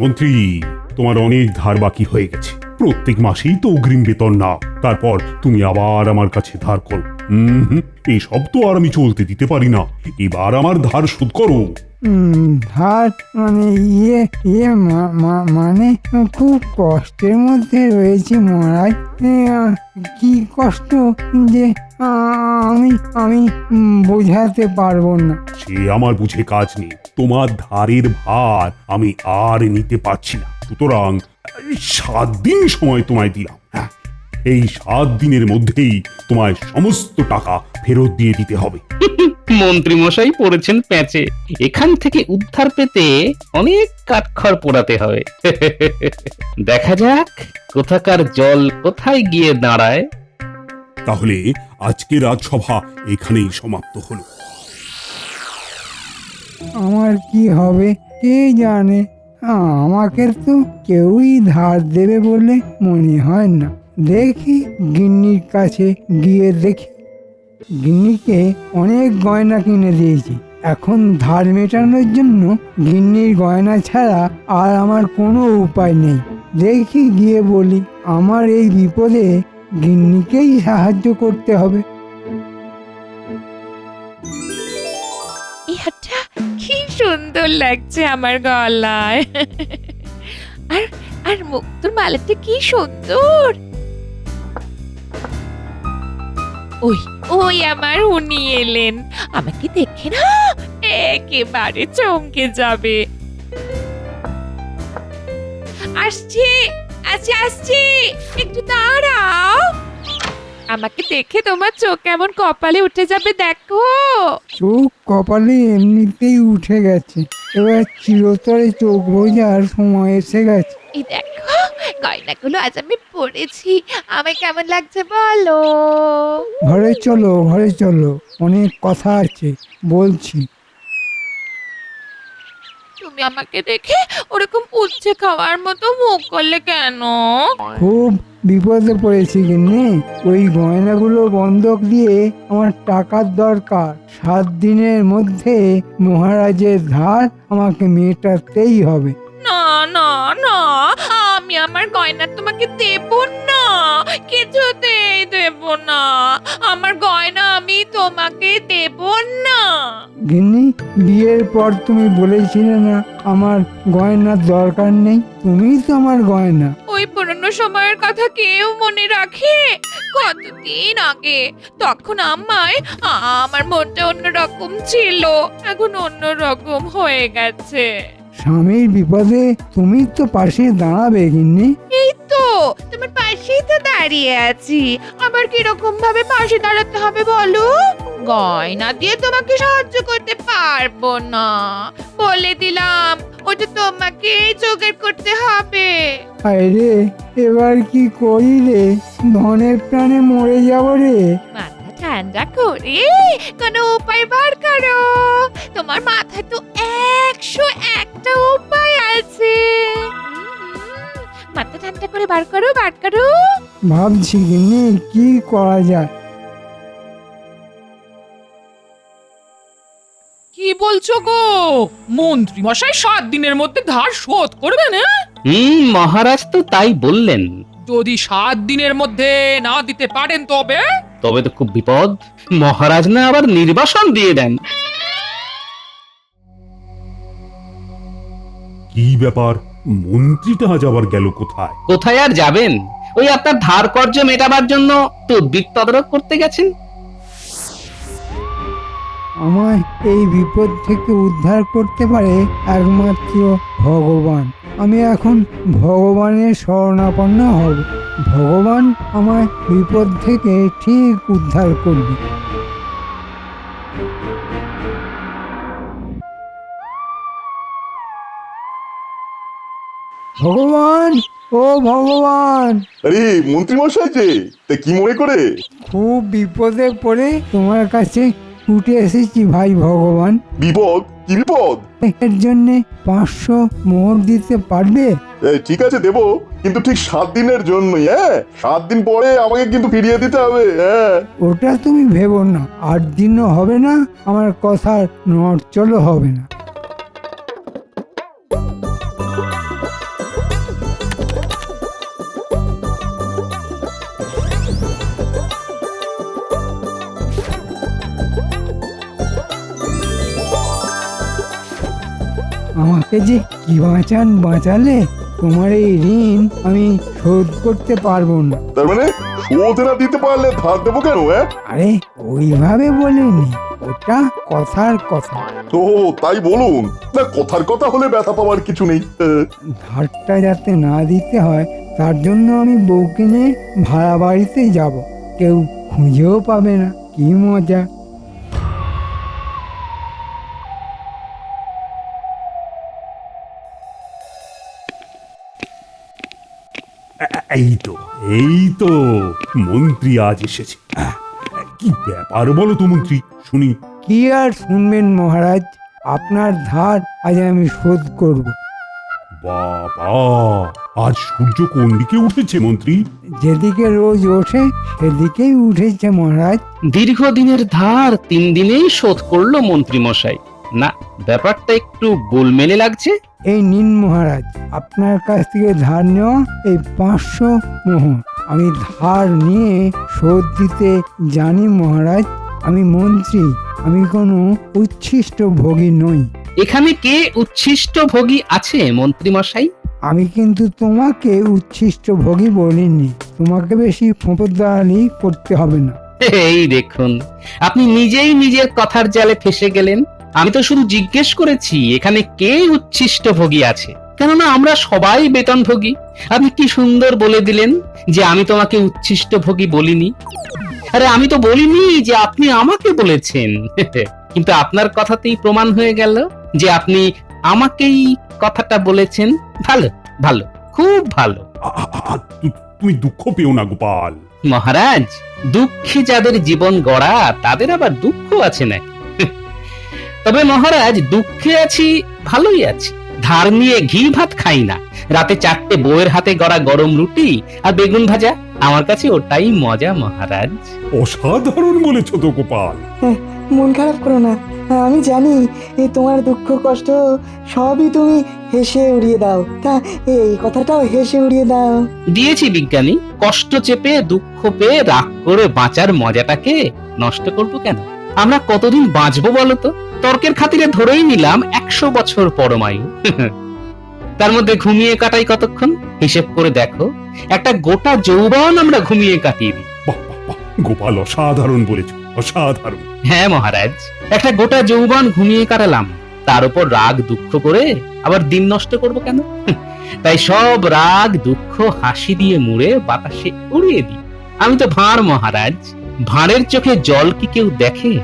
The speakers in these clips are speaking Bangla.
মন্ত্রী, তোমার অনেক ধার বাকি হয়ে গেছে। প্রত্যেক মাসেই তো অগ্রিম বেতন নাও, তারপর তুমি আবার আমার কাছে ধার করো। এসব তো আর আমি চলতে দিতে পারি না। এবার আমার ধার শোধ করো। ধার মানে মানে খুব কষ্টের মধ্যে রয়েছে মহারাজ। কি কষ্ট যে আমি আমি বোঝাতে পারবো না। সে আমার বুঝে কাজ নেই। তোমার ধারের ভার আমি আর নিতে পারছি না, সুতরাং 7 দিন সময় তোমায় দিলাম। হ্যাঁ, এই 7 দিনের মধ্যেই তোমায় সমস্ত টাকা ফেরত দিয়ে দিতে হবে। মন্ত্রী মশাই পড়েছেন প্যাঁচে। এখান থেকে উদ্ধার পেতে অনেক কাঠখড় পোড়াতে হবে। দেখা যাক কোথাকার জল কোথায় গিয়ে দাঁড়ায়। তাহলে আজকে রাজসভা এখানেই সমাপ্ত হলো। আমার কি হবে কে জানে। আমাকে তো কেউই ধার দেবে বলে মনে হয় না। দেখি গিন্নির কাছে গিয়ে দেখি। গিন্নিকে অনেক গয়না কিনে দিয়েছি, এখন ধার মেটানোর জন্য গিন্নির গয়না ছাড়া আর আমার কোনো উপায় নেই। দেখি গিয়ে বলি আমার এই বিপদে গিন্নিকেই সাহায্য করতে হবে। এটা কি সুন্দর লাগছে আমার গলায়। আর আর মুক্তোর মালাটা কি সুন্দর। ওই ওই আমার উনি এলেন, আমাকে দেখে না একেবারে চমকে যাবে। আসছি আচ্ছা আসছি, একটু দাঁড়াও। আমাকে দেখে তোমার চোখ কেমন কপালে উঠে যাবে দেখো। চোখ কপালে এমনিতেই উঠে গেছে, এবার চিরতরে চোখ বোঝার সময় এসে গেছে। এই দেখো গয়নাগুলো আজ আমি পরেছি, আমায় কেমন লাগছে বলো। ঘরে চলো, ঘরে চলো, অনেক কথা আছে বলছি। তুমি আমাকে দেখে ওরকম উচ্ছে খাওয়ার মতো মুখ করলে কেন? খুব বিপদে পড়েছি কিনে, ওই গয়নাগুলো বন্ধক দিয়ে আমার টাকার দরকার। 7 দিনের মধ্যে মহারাজের ধার আমাকে মেটাতেই হবে। না না না, আমি আমার গয়না তোমাকে দেব না, কিছুতেই দেব না। আমার গয়না আমি তোমাকে দেব না। গিন্নি, বিয়ের পর তুমি বলেছিলে না আমার গয়নার দরকার নেই? তুমিই তো আমার গয়না। ওই পুরনো সময়ের কথা কেউ মনে রাখে? কতদিন আগে, তখন আমায় আমার মনটা অন্যরকম ছিল, এখন অন্যরকম হয়ে গেছে। স্বামীর বিপদে তুমি তো পাশে দাঁড়াবে গিন্নি। এই তো তোমার পাশেই তো দাঁড়িয়ে আছি, আবার কিরকম ভাবে পাশে দাঁড়াতে হবে বলো? গয়না দিয়ে তোমাকে সাহায্য করতে পারবো না, বলে দিলাম। ওটা তোমাকে জোগাড় করতে হবে। আরে এবার কি করি রে, ধনের প্রাণে মরে যাব রে। মাথা ঠান্ডা করে কোনো উপায় বার করো। তোমার মাথায় তো 101টা উপায় আছে। মাথা ঠান্ডা করে বার করো, বার করো। ভাবছি গিন্নি কি করা যায়। কি বলছো গো? মন্ত্রী মশাই 7 দিনের মধ্যে ধার শোধ করবেন? মহারাজ তো তাই বললেন। যদি 7 দিনের মধ্যে না দিতে পারেন তবে তবে তো খুব বিপদ। মহারাজ না আবার নির্বাসন দিয়ে দেন। কি ব্যাপার, মন্ত্রীটা আজ আবার গেল কোথায়? কোথায় আর যাবেন, ওই আপনার ধার কর্য মেটাবার জন্য তদবির তদারক করতে গেছেন। আমায় এই বিপদ থেকে উদ্ধার করতে পারে একমাত্র ভগবান। আমি এখন ভগবানের শরণাপন্ন হব। ভগবান আমায় বিপদ থেকে ঠিক উদ্ধার করবে। ভগবান, ও ভগবান, আরে মন্ত্রী মশাই যে, তা কি মনে করে? খুব বিপদে পড়ে তোমার কাছে ছুটে এসেছি ভাই ভগবান। বিপদ? কি বিপদ? এর জন্যে 500 মোহর দিতে পারবে? ঠিক আছে দেবো, কিন্তু ঠিক 7 দিনের জন্যই। 7 দিন পরে আমাকে কিন্তু ফিরিয়ে দিতে হবে। ওটা তুমি ভেবো না, 8 দিনও হবে না, আমার কথার নড়চড়ও হবে না। আমাকে যে কি বাঁচালে, তোমার এই ঋণ আমি শোধ করতে পারবো না। তার মানে শোধ না দিতে পারলে ধার দেবো কেন? আরে ওইভাবে বলিনি, ওটা কথার কথা। তো তাই বলুন না, কথার কথা হলে ব্যথা পাওয়ার কিছু নেই। ধারটা যাতে না দিতে হয় তার জন্য আমি বউকে নিয়ে ভাড়া বাড়িতে যাব, কেউ খুঁজেও পাবে না। কি মজা! এই তো মন্ত্রী আজ এসেছে। কি ব্যাপার বলো তো মন্ত্রী, শুনি। কি আর শুনবেন মহারাজ, আপনার ধার আজ আমি শোধ করব। বাবা, আজ সূর্য কোন দিকে উঠেছে মন্ত্রী? যেদিকে রোজ ওঠে সেদিকেই উঠেছে মহারাজ। দীর্ঘদিনের ধার 3 দিনেই শোধ করলো মন্ত্রী মশাই। না, ব্যাপারটা একটু গোলমেলে লাগছে। এই নিন মহারাজ, আপনার কাছ থেকে ধার নেওয়া এই 500 মোহর। আমি ধার নিয়ে শোধ দিতে জানি মহারাজ। আমি মন্ত্রী, আমি কোনো উচ্ছিষ্ট ভোগী নই। এখানে কে উচ্ছিষ্ট ভোগী আছে মন্ত্রী মশাই? আমি কিন্তু তোমাকে উচ্ছিষ্ট ভোগী বলিনি, তোমাকে বেশি ফোঁপদানি করতে হবে না। এই দেখুন, আপনি নিজেই নিজের কথার জালে ফেসে গেলেন। আমি তো শুধু জিজ্ঞেস করেছি এখানে কে উচ্ছিষ্ট ভোগী আছে, কেননা আমরা সবাই বেতনভোগী। আপনি কি সুন্দর বলে দিলেন যে আমি তোমাকে উচ্ছিষ্ট ভোগী বলিনি। আরে আমি তো বলিনি যে আপনি আমাকে বলেছেন। কিন্তু আপনার কথাতেই প্রমাণ হয়ে গেল যে আপনি আমাকেই কথাটা বলেছেন। ভালো ভালো, খুব ভালো। তুমি দুঃখ পেও না গোপাল। মহারাজ, দুঃখী যাদের জীবন গড়া তাদের আবার দুঃখ আছে নাকি? তবে মহারাজ, দুঃখে আছি, ভালোই আছি। ধার নিয়ে ঘি ভাত খাই না, রাতে 4টে বউয়ের হাতে গড়া গরম রুটি আর বেগুন ভাজা, আমার কাছে ওটাই মজা মহারাজ। অসাধারণ বলেছ তো গোপাল। মন খারাপ করো না, আমি জানি তোমার দুঃখ কষ্ট সবই তুমি হেসে উড়িয়ে দাও। তা এই কথাটাও হেসে উড়িয়ে দাও। দিয়েছি বিজ্ঞানী, কষ্ট চেপে দুঃখ পেয়ে রাগ করে বাঁচার মজাটাকে নষ্ট করব কেন? আমরা কতদিন বাঁচবো বলতো? তর্কের খাতিরে ধরেই নিলাম 100 বছর পরমায়ু। তার মধ্যে ঘুমিয়ে কাটাই কতক্ষণ হিসেব করে দেখো। একটা গোটা যৌবন আমরা ঘুমিয়ে কাটিয়ে দিই। বাহ বাহ বাহ, গোপাল অসাধারণ বলেছ, অসাধারণ। হ্যাঁ মহারাজ, একটা গোটা যৌবন ঘুমিয়ে কাটালাম, তার উপর রাগ দুঃখ করে আবার দিন নষ্ট করব কেন? তাই সব রাগ দুঃখ হাসি দিয়ে মুড়ে বাতাসে উড়িয়ে দিই। আমি তো ভাঁড় মহারাজ, ভাঁড়ের চোখে জল কি কেউ দেখে?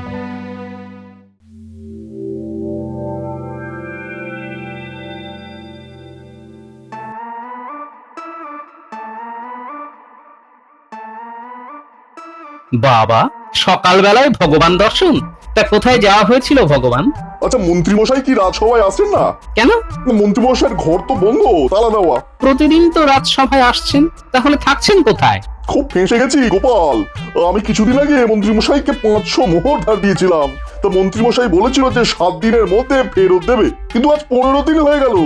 বাবা, সকালবেলায় ভগবান দর্শন! তা কোথায় যাওয়া হয়েছিল ভগবান? আচ্ছা, মন্ত্রী মশাই কি রাজসভায় আসছেন না? কেন? মন্ত্রী মশাইয়ের ঘর তো বন্ধ, তালা দেওয়া। প্রতিদিন তো রাজসভায় আসছেন, তাহলে থাকছেন কোথায়? খুব ফেঁসে গেছি গোপাল। আমি কিছুদিন আগে মন্ত্রী মশাইকে 500 মোহর ধার দিয়েছিলাম। তো মন্ত্রী মশাই বলেছিল যে 7 দিনের মধ্যে ফেরত দেবে, কিন্তু আজ 15 দিন হয়ে গেল।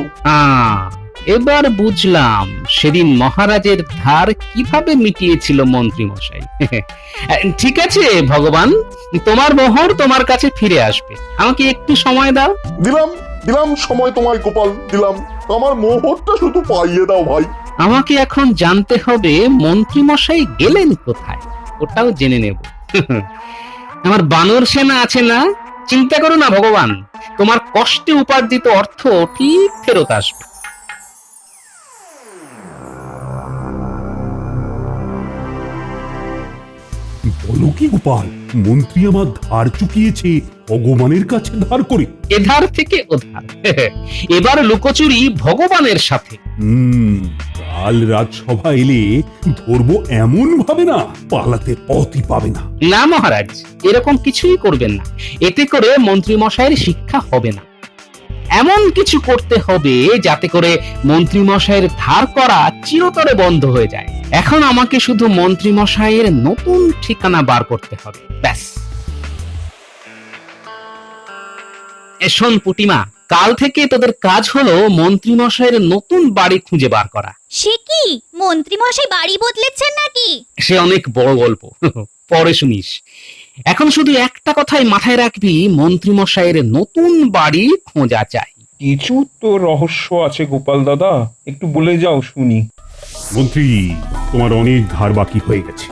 এবার বুঝলাম সেদিন মহারাজের ধার কিভাবে মিটিয়েছিল মন্ত্রী মশাই। ঠিক আছে ভগবান, তোমার মোহর তোমার কাছে ফিরে আসবে, আমাকে একটু সময় দাও। দিলাম দিলাম সময় তোমায় গোপাল, দিলাম। আমার মোহরটা শুধু পাইয়ে দাও ভাই। আমাকে এখন জানতে হবে মন্ত্রী মশাই গেলেন কোথায়, ওটাও জেনে নেব। আমার বানর সেনা আছে না, চিন্তা করো না ভগবান, তোমার কষ্টে উপার্জিত অর্থ ঠিক ফেরত আসবে। বলো কি গোপাল, মন্ত্রী আমার ধার চুকিয়েছে ভগবানের কাছে ধার করে? এধার থেকে ওধার। এবার লুকোচুরি ভগবানের সাথে। কাল রাজসভা এলে ধরবো এমন ভাবে না, পালাতে পথই পাবে না। না মহারাজ, এরকম কিছুই করবেন না, এতে করে মন্ত্রী মশাইয়ের শিক্ষা হবে না। এমন কিছু করতে হবে যাতে করে মন্ত্রী মশাইয়ের ধার করা চিরতরে বন্ধ হয়ে যায়। এখন আমাকে শুধু মন্ত্রী মশাইয়ের নতুন ঠিকানা বার করতে হবে, ব্যাস। শোন পুটিমা, কাল থেকে তোদের কাজ হলো মন্ত্রী মশাইয়ের নতুন বাড়ি খুঁজে বার করা। সে কি, মন্ত্রী মশাই বাড়ি বদলেছেন নাকি? সে অনেক বড় গল্প, পরে শুনিস। এখন শুধু একটা কথাই মাথায় রাখবি, মন্ত্রী মশাইয়ের নতুন বাড়ি খোঁজা চাই। কিছু তো রহস্য আছে গোপাল দাদা, একটু বলে যাও শুনি। মন্ত্রী, তোমার অনেক ধার বাকি হয়ে গেছে।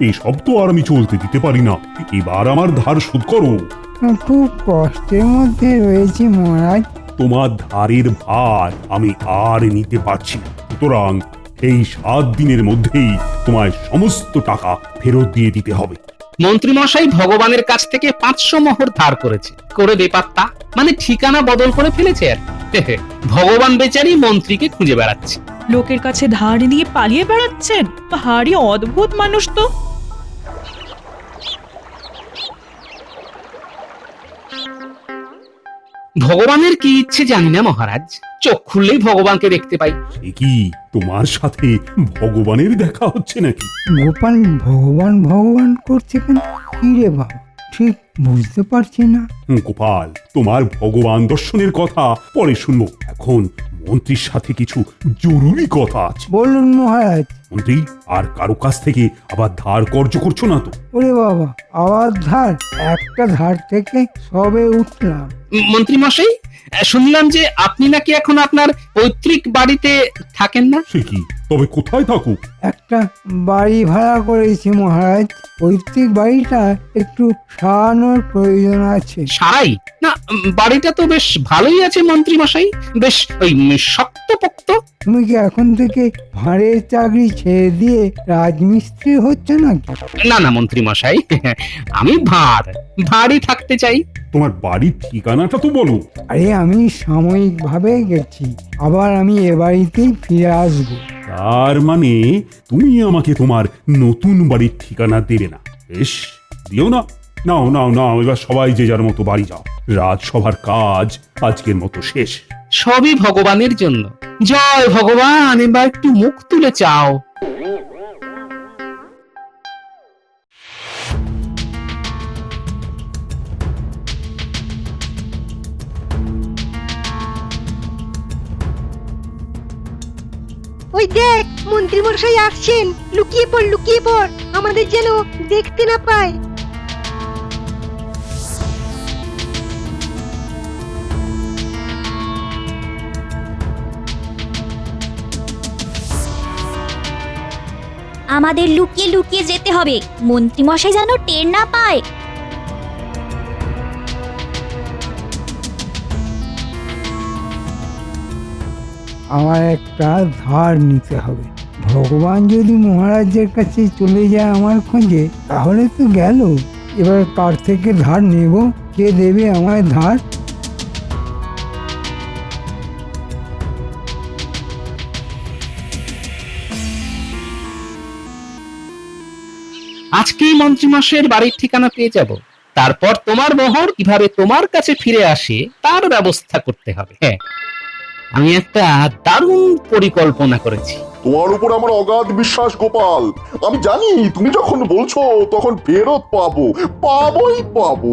এই সব তো আর আমি চলতে দিতে পারি না। এবার আমার ধার শোধ করো। খুব কষ্টের মধ্যে রয়েছি মহারাজ। তোমার ধারের ভার আমি আর নিতে পারছি না, সুতরাং এই 7 দিনের মধ্যেই তোমায় সমস্ত টাকা ফেরত দিয়ে দিতে হবে। মন্ত্রী মশাই ভগবানের কাছ থেকে 500 মোহর ধার করেছে, করে বেপাত্তা, মানে ঠিকানা বদল করে ফেলেছে আর কি। ভগবান বেচারি মন্ত্রীকে খুঁজে বেড়াচ্ছে। লোকের কাছে ধার নিয়ে পালিয়ে বেড়াচ্ছেন, ভারী অদ্ভুত মানুষ তো। ভগবানের কি ইচ্ছে জানি না মহারাজ, চোখ খুললেই ভগবানকে দেখতে পাই। সে কি তোমার সাথে ভগবানের দেখা হচ্ছে নাকি? গোপাল ভগবান ভগবান করছে কেন? কি রে বাবা, ঠিক বুঝতে পারছি না। গোপাল, তোমার ভগবান দর্শনের কথা পরে শুনবো। এখন মন্ত্রীর সাথে কিছু জরুরি কথা আছে। বলুন মহারাজ। মন্ত্রী, আর কারো কাছ থেকে আবার ধার কর্য করছো না তো? ওরে বাবা, আবার ধার? একটা ধার থেকে সবে উঠলাম। মন্ত্রী মশাই, শুনলাম যে আপনি নাকি এখন আপনার পৈতৃক বাড়িতে থাকেন না। সে কি, তবে কোথায় থাকো? একটা বাড়ি ভাড়া করেছি মহারাজ। পৈতৃক বাড়িটা একটু সারানোর প্রয়োজন আছে। সারাই না, বাড়িটা তো বেশ ভালোই আছে মন্ত্রী মশাই, বেশ ওই শক্তপোক্ত। তুমি কি এখন থেকে ভাঁড়ের চাকরি ছেড়ে দিয়ে রাজমিস্ত্রি হচ্ছে নাকি? না না মন্ত্রী মশাই, আমি ভারী থাকতে চাই। তোমার বাড়ির ঠিকানাটা তো বলো। আরে আমি সাময়িকভাবে গেছি, আবার আমি এ বাড়িতেই ফিরে আসবো। তার মানে তুমি আমাকে তোমার নতুন বাড়ির ঠিকানা দেবে না? বেশ, দিও না। নাও নাও নাও, এবার সবাই যে যার মতো বাড়ি যাও। রাজসভার কাজ আজকের মতো শেষ। সবই ভগবানের জন্য। জয় ভগবান, এবার একটু মুখ তুলে চাও। ওই দেখ, মন্ত্রী মশাই আসছেন। লুকিয়ে পড়, লুকিয়ে পড়, আমাদের যেন দেখতে না পায়। আমাদের লুকিয়ে লুকিয়ে যেতে হবে, মন্ত্রীমশাই যেন টের না পায়। আমার একটা ধার নিতে হবে। ভগবান যদি মহারাজের কাছে চলে যায় আমার খোঁজে, তাহলে তো গেল। এবার কার থেকে ধার নেব? কে দেবে আমায় ধার? আজকেই মন্ত্রী মশাইয়ের বাড়ির ঠিকানা পেয়ে যাব। তারপর তোমার মোহর কিভাবে তোমার কাছে ফিরে আসে তার ব্যবস্থা করতে হবে। হ্যাঁ, আমি একটা দারুণ পরিকল্পনা করেছি। তোমার উপর আমার অগাধ বিশ্বাস গোপাল। আমি জানি তুমি যখন বলছো তখন ফেরত পাবোই পাবো।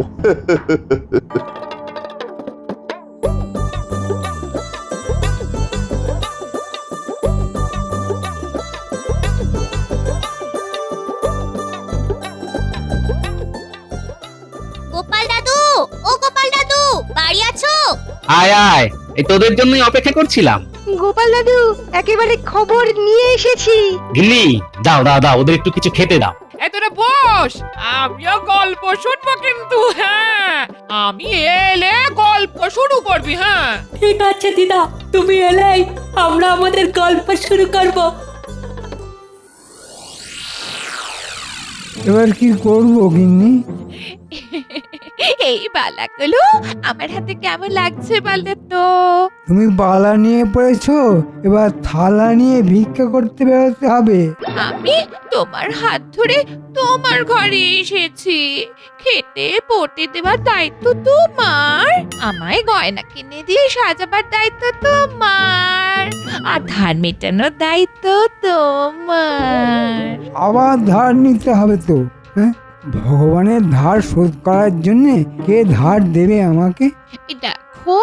গোপাল দাদু, ও গোপাল দাদু, বাড়ি আছো? আয় আয়, এই তোদের জন্যই অপেক্ষা করছিলাম। গোপাল দাদু, একেবারে খবর নিয়ে এসেছি। গিন্নি, দাও দাও দাও, ওদের একটু কিছু খেতে দাও। তোরা বস, আমিও গল্প শুনবো কিন্তু। হ্যাঁ, আমি এলে গল্প শুরু করবি। হ্যাঁ ঠিক আছে দিদা, তুমি এলেই আমরা আমাদের গল্প শুরু করব। এবার কি করবো গিন্নি? এই বালাগুলো আমার হাতে কেমন লাগছে বলে তো? তুমি বালা নিয়ে পড়েছো, এবার থালা নিয়ে ভিক্ষা করতে বেরোতে হবে। আমি তোমার হাত ধরে তোমার ঘরে এসেছি। খেতে পড়তে দেওয়ার দায়িত্ব তোমার, আমায় গয়না কিনে দিয়ে সাজাবার দায়িত্ব তোমার, আর ধার মেটানোর দায়িত্ব তোমার। আবার ধার নিতে হবে তো? হ্যাঁ, ভগবানের ধার শোধ করার জন্য কে ধার দেবে আমাকে? দেখো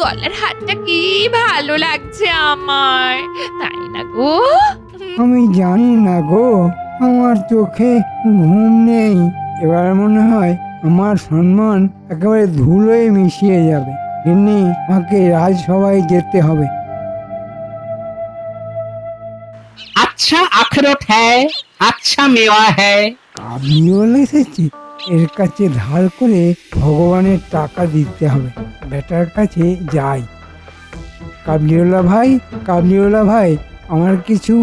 গলার হাতটা কি ভালো লাগছে আমার, তাই না গো? আমি জানি না গো, আমার চোখে ঘুম নেই। এবার মনে হয় আমার সম্মান একেবারে ধুলোয় মিশিয়ে যাবে। গিন্নি আমাকে রাজসভায় যেতে হবে। अच्छा अखरोट है, अच्छा मेवा है। কাবলিওয়ালা এসেছে, এর কাছে ধার করে ভগবানের টাকা দিতে হবে। বেটার কাছে যাই। কাবলিওয়ালা ভাই, আমার কিছু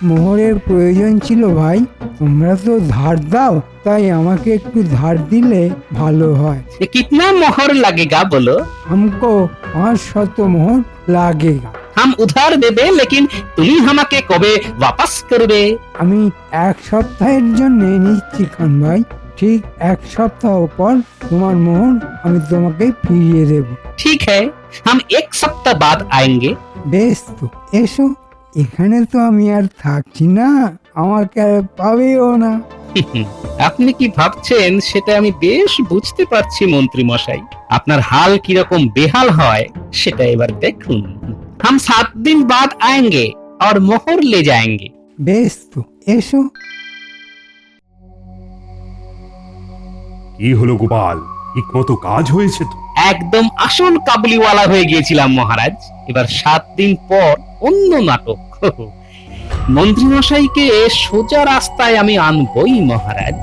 মোহরের প্রয়োজন ছিল ভাই। তোমরা তো ধার দাও, তাই আমাকে একটু ধার দিলে ভালো হয়। ये कितना मोहर लगेगा बोलो? हमको 500 মোহর লাগেগা। हम उधार देबे लेकिन তুমি আমাকে কবে वापस করবে? আমি 1 সপ্তাহের জন্য নিচ্ছি খান ভাই। ঠিক 1 সপ্তাহ পর তোমার মোহর আমি তোমাকে ফিরিয়ে দেব। ठीक है, हम 1 सप्ताह बाद आएंगे। বেশ তো, এসো। এখানে তো আমি আর থাকছি না, আমাকে আর পাবেও না। আপনি কি ভাবছেন সেটা আমি বেশ বুঝতে পারছি মন্ত্রী মশাই। আপনার হাল কিরকম বেহাল হয় সেটা এবার দেখুন। हम 7 दिन बाद आएंगे और मोहर ले जाएंगे। বেশ তো, এসো। কি হলো গোপাল, ঠিক মতো কাজ হয়েছে তো? একদম আসল কাবুলিওয়ালা হয়ে গিয়েছিলাম মহারাজ। এবার 7 দিন পর অন্য নাটক। মন্ত্রী মশাইকে সোজা রাস্তায় আমি আনবই মহারাজ।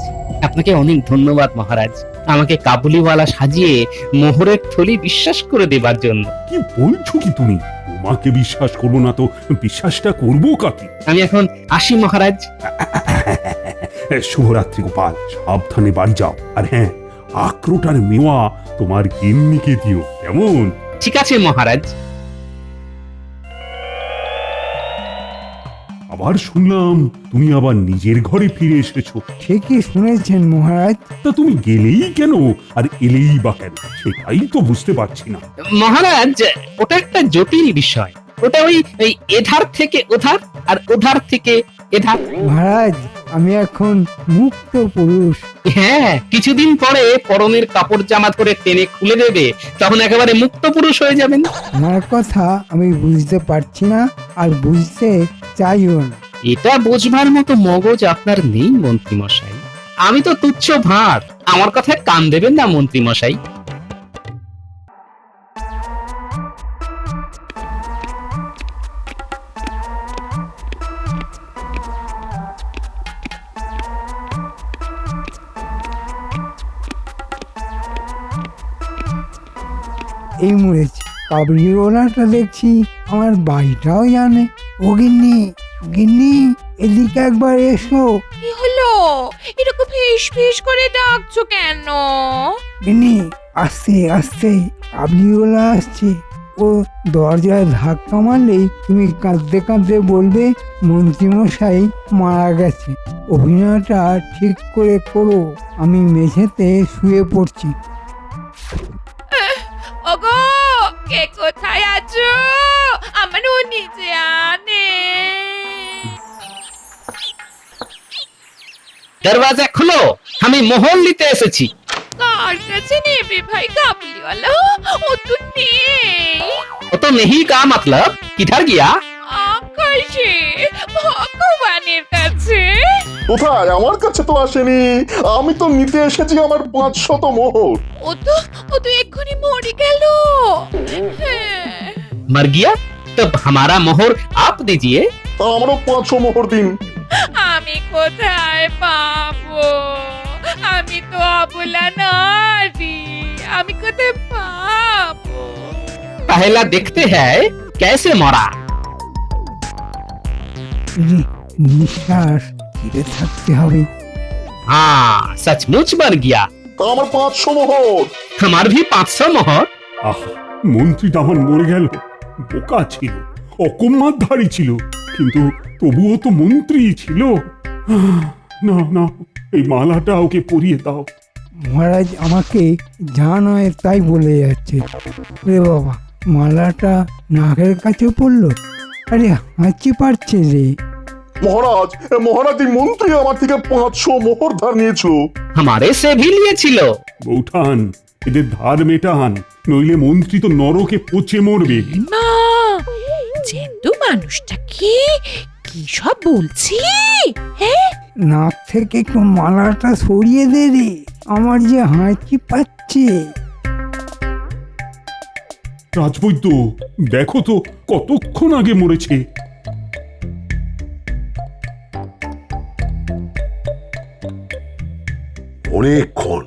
আপনাকে অনেক ধন্যবাদ মহারাজ, আমাকে কাবুলিওয়ালা সাজিয়ে মোহরের থলি বিশ্বাস করে দেবার জন্য। কি বলছো কি তুমি? তোমাকে বিশ্বাস করবো না তো বিশ্বাসটা করবো কাকে? আমি এখন আসি মহারাজ। শুভরাত্রি গোপাল, সাবধানে বাড়ি যাও। আর হ্যাঁ, আখরোট আর মেওয়া তোমার গিন্নিকে দিও, কেমন? ঠিক আছে মহারাজ। আবার শুনলাম তুমি আবার নিজের ঘরে ফিরে এসেছো। ঠিকই শুনেছেন মহারাজ। তা তুমি গেলেই কেন আর এলেই বা কেন, সেটাই তো বুঝতে পারছি না। মহারাজ, ওটা একটা জটিল বিষয়। ওটা ওই এধার থেকে ওধার আর ওধার থেকে এধার। মহারাজ, আমি এখন মুক্ত পুরুষ। হ্যাঁ, কিছুদিন পরে পরনের কাপড় জামা ধরে টেনে খুলে দেবে, তখন একেবারে মুক্ত পুরুষ হয়ে যাবেন। আমার কথা আমি বুঝতে পারছি না, আর বুঝতে চাইও না। এটা বোঝবার মতো মগজ আপনার নেই মন্ত্রী মশাই। আমি তো তুচ্ছ ভাঁড়, আমার কথায় কান দেবেন না মন্ত্রী মশাই। এই মরেছে, কাবলিওয়ালাটা দেখছি আমার বাড়িটাও জানে। ও গিন্নি, গিন্নি, এদিকে একবার এসো। কি হলো? এরকম ফিস ফিস করে ডাকছো কেন? গিন্নি, আস্তে আস্তে, কাবলিওয়ালা আসছে। ও দরজায় ধাক্কা মারলেই তুমি কাঁদতে কাঁদতে বলবে মন্ত্রীমশাই মারা গেছে। অভিনয়টা ঠিক করে করো। আমি মেঝেতে শুয়ে পড়ছি। ওগো, কে কোথায় আছো? আমার ও নিচে আনে। দরওয়াজা খুলো, আমি মোহর নিতে এসেছি। কার কাছে নেবে ভাই কাবুলিওয়ালা? ও তো নেই। ও তো নেহি কা মতলব কিধার গিয়া? আকাশে, ভগবানের কাছে। কোথায়? আমার কাছে তো আসেনি। আমি তো নিতে এসেছি আমার 500 মোহর। ও তো এক্ষুনি মরে গেল। হ্যাঁ। मर गया? तब हमारा मोहर आप दीजिए। আমারও 500 মোহর দিন। আমি কোথায় পাবো? আমি তো অবলা নারী, আমি কোথায় পাবো? पहला देखते हैं कैसे मरा। নিঃশ্বাস ছেড়ে থাকতে হবে। हाँ, सचमुच मर गया। আমার 500 মোহর। हमार भी 500 मोहर। আহ, মন্ত্রীটা আমার মরে গেল। বোকা ছিল, অকম্মাধারী ছিল, কিন্তু তবুও তো মন্ত্রী ছিল। না না, এই মালাটা ওকে পরিয়ে দাও। মহারাজ আমাকে যা নয় তাই বলে যাচ্ছে। রে বাবা, মালাটা নাকের কাছে পড়লো। আরে হাঁচি পারছে রে। মহারাজ, মহারাজ, এই মন্ত্রী আমার থেকে 500 মোহর ধার নিয়েছিল। हमारे से भी लिए छिलो। বৌঠান, এদের ধার মেটান, নইলে মন্ত্রী তো নরকে পচে মরবে। মা, জেন্তু মানুষটা কি কি সব বলছি? হ্যাঁ, নাক থেকে একটু মালাটা সরিয়ে দে রে, আমার যে হাঁচি পাচ্ছে। রাজবৈদ্য, দেখো তো কতক্ষণ আগে মরেছে। অনেকক্ষণ,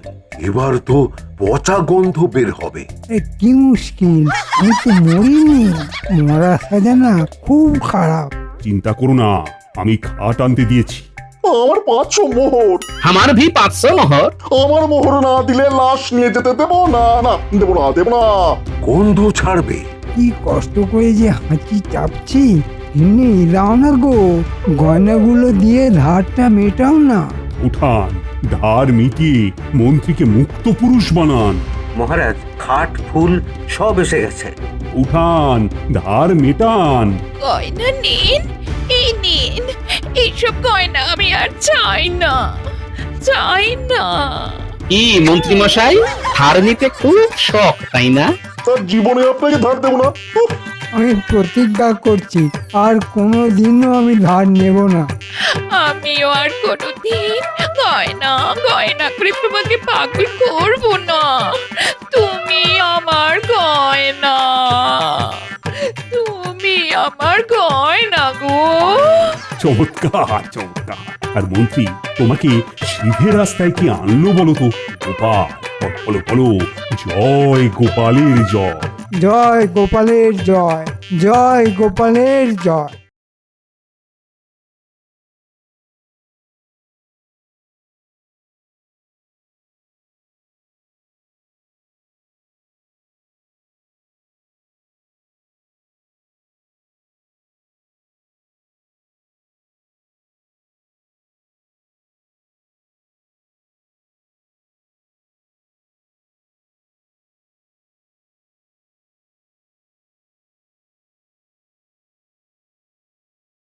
এবার তো পচা গন্ধ বের হবে। কি মুশকিল, আমি তো মরিনি। মরা সাজানা খুব খারাপ। চিন্তা করো না, আমি খাট আনতে দিয়েছি। আমার 500 মোহর। আমার ভি 500 মোহর। আমার মোহর না দিলে লাশ নিয়ে যেতে দেবো না। না, দেবো না, দেবো না। গন্ধ ছাড়বে। কি কষ্ট করে যে হাঁচি চাপছি। এমনি দাও না গো, গয়নাগুলো দিয়ে ধারটা মেটাও না। উঠান, ধার মিটিয়ে মন্ত্রীকে মুক্ত পুরুষ বানান। মহারাজ, খাট ফুল সব এসে গেছে। উঠান, ধার মেটান। গয়না নিন, এই নিন। এইসব গয়না আমি আর চাই না, চাই না। কি মন্ত্রী মশাই, ধার নিতে খুব শখ, তাই না? তার জীবনে আপনাকে ধার দেবো না। উফ, আমি প্রতিজ্ঞা করছি আর কোনো দিনও আমি ধার নেব না। আমিও আর কোনোদিন গয়না গয়না করে তোমাকে পাগল করবো না। তুমি আমার গয়না, তুমি আমার গয়না গো। চমৎকার, চমৎকার। আর মন্ত্রী, তোমাকে সিধে রাস্তায় কি আনলো বলো তো? গোপাল, বলো বলো, জয় গোপালের জয়। জয় গোপালের জয়, জয় গোপালের জয়।